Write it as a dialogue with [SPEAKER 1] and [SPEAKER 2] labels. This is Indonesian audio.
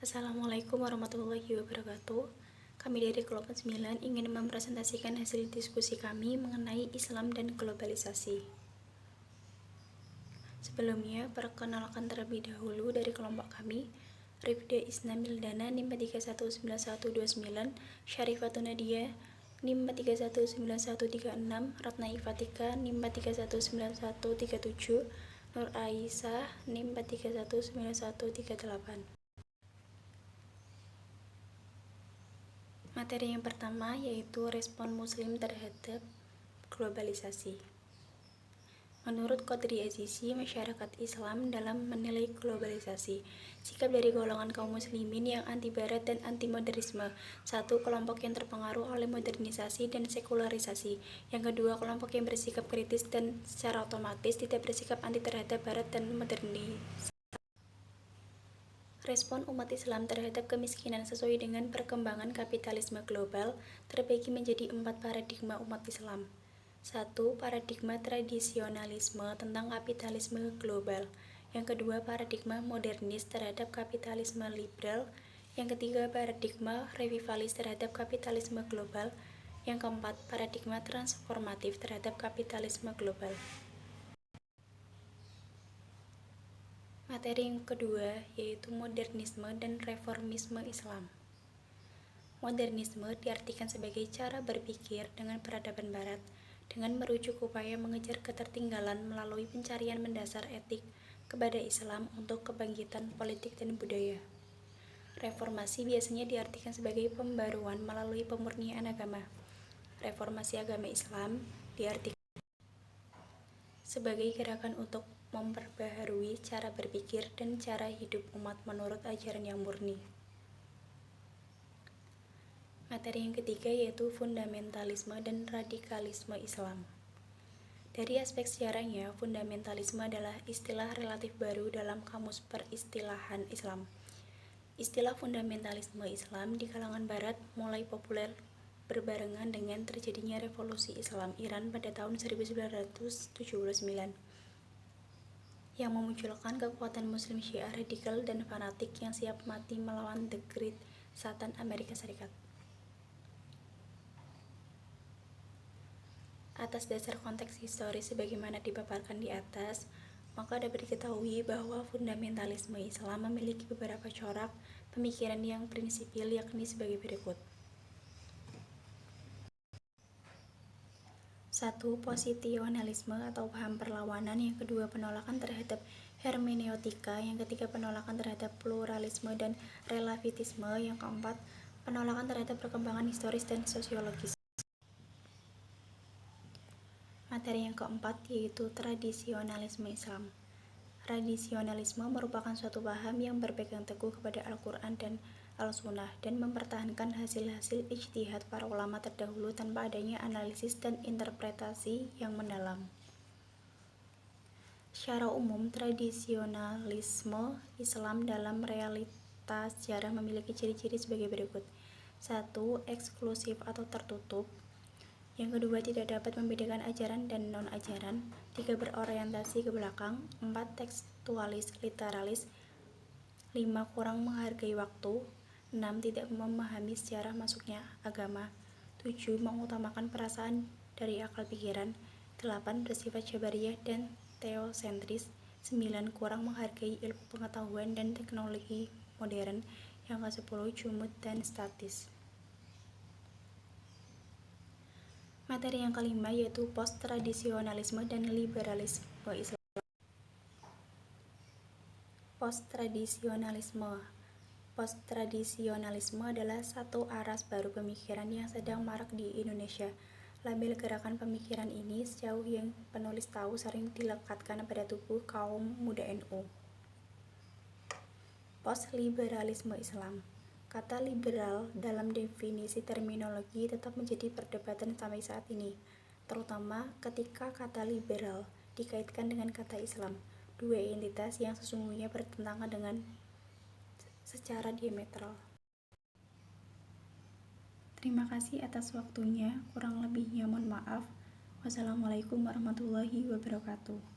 [SPEAKER 1] Assalamualaikum warahmatullahi wabarakatuh. Kami dari kelompok 9 ingin mempresentasikan hasil diskusi kami mengenai Islam dan globalisasi. Sebelumnya, perkenalkan terlebih dahulu dari kelompok kami. Rifda Isna Mildana NIM 3191129, Syarifatun Nadia NIM 3191136, Ratna Ifatika NIM 3191137, Nur Aisyah NIM 3191138. Materi yang pertama yaitu respon Muslim terhadap globalisasi. Menurut Qadri Azizi, masyarakat Islam dalam menilai globalisasi, sikap dari golongan kaum muslimin yang anti-barat dan anti-modernisme. Satu, kelompok yang terpengaruh oleh modernisasi dan sekularisasi. Yang kedua, kelompok yang bersikap kritis dan secara otomatis tidak bersikap anti terhadap barat dan modernisasi. Respon umat Islam terhadap kemiskinan sesuai dengan perkembangan kapitalisme global terbagi menjadi 4 paradigma umat Islam. 1. Paradigma tradisionalisme tentang kapitalisme global. Yang kedua, paradigma modernis terhadap kapitalisme liberal. Yang ketiga, paradigma revivalis terhadap kapitalisme global. Yang keempat, paradigma transformatif terhadap kapitalisme global. Materi yang kedua yaitu modernisme dan reformisme Islam. Modernisme diartikan sebagai cara berpikir dengan peradaban barat dengan merujuk upaya mengejar ketertinggalan melalui pencarian mendasar etik kepada Islam untuk kebangkitan politik dan budaya. Reformasi biasanya diartikan sebagai pembaruan melalui pemurnian agama. Reformasi agama Islam diartikan sebagai gerakan untuk memperbaharui cara berpikir dan cara hidup umat menurut ajaran yang murni. Materi yang ketiga yaitu fundamentalisme dan radikalisme Islam. Dari aspek sejarahnya, fundamentalisme adalah istilah relatif baru dalam kamus peristilahan Islam. Istilah fundamentalisme Islam di kalangan barat mulai populer berbarengan dengan terjadinya revolusi Islam Iran pada tahun 1979 yang memunculkan kekuatan muslim Syiah radikal dan fanatik yang siap mati melawan The Great Satan Amerika Serikat. Atas dasar konteks historis sebagaimana dipaparkan di atas, maka dapat diketahui bahwa fundamentalisme Islam memiliki beberapa corak pemikiran yang prinsipil yakni sebagai berikut. 1. Positionalisme atau paham perlawanan. Yang kedua, penolakan terhadap hermeneutika. Yang ketiga, penolakan terhadap pluralisme dan relativisme. Yang keempat, penolakan terhadap perkembangan historis dan sosiologis. Materi yang keempat yaitu tradisionalisme Islam. Tradisionalisme merupakan suatu paham yang berpegang teguh kepada Al-Quran dan Al-Sunnah dan mempertahankan hasil-hasil ijtihad para ulama terdahulu tanpa adanya analisis dan interpretasi yang mendalam. Secara umum, tradisionalisme Islam dalam realitas sejarah memiliki ciri-ciri sebagai berikut. 1. Eksklusif atau tertutup. Yang kedua, tidak dapat membedakan ajaran dan non-ajaran. 3. Berorientasi ke belakang. 4. Tekstualis, literalis. 5. Kurang menghargai waktu. 6. Tidak memahami sejarah masuknya agama. 7. Mengutamakan perasaan dari akal pikiran. 8. Bersifat jabariyah dan teosentris. 9. Kurang menghargai ilmu pengetahuan dan teknologi modern. Yang ke-10. Jumud dan statis. Materi yang kelima yaitu post-tradisionalisme dan liberalisme Islam. Post-tradisionalisme adalah satu aras baru pemikiran yang sedang marak di Indonesia. Label gerakan pemikiran ini sejauh yang penulis tahu sering dilekatkan pada tubuh kaum muda NU. Post-liberalisme Islam. Kata liberal dalam definisi terminologi tetap menjadi perdebatan sampai saat ini, terutama ketika kata liberal dikaitkan dengan kata Islam, dua entitas yang sesungguhnya bertentangan dengan secara diametral. Terima kasih atas waktunya, kurang lebihnya mohon maaf. Wassalamualaikum warahmatullahi wabarakatuh.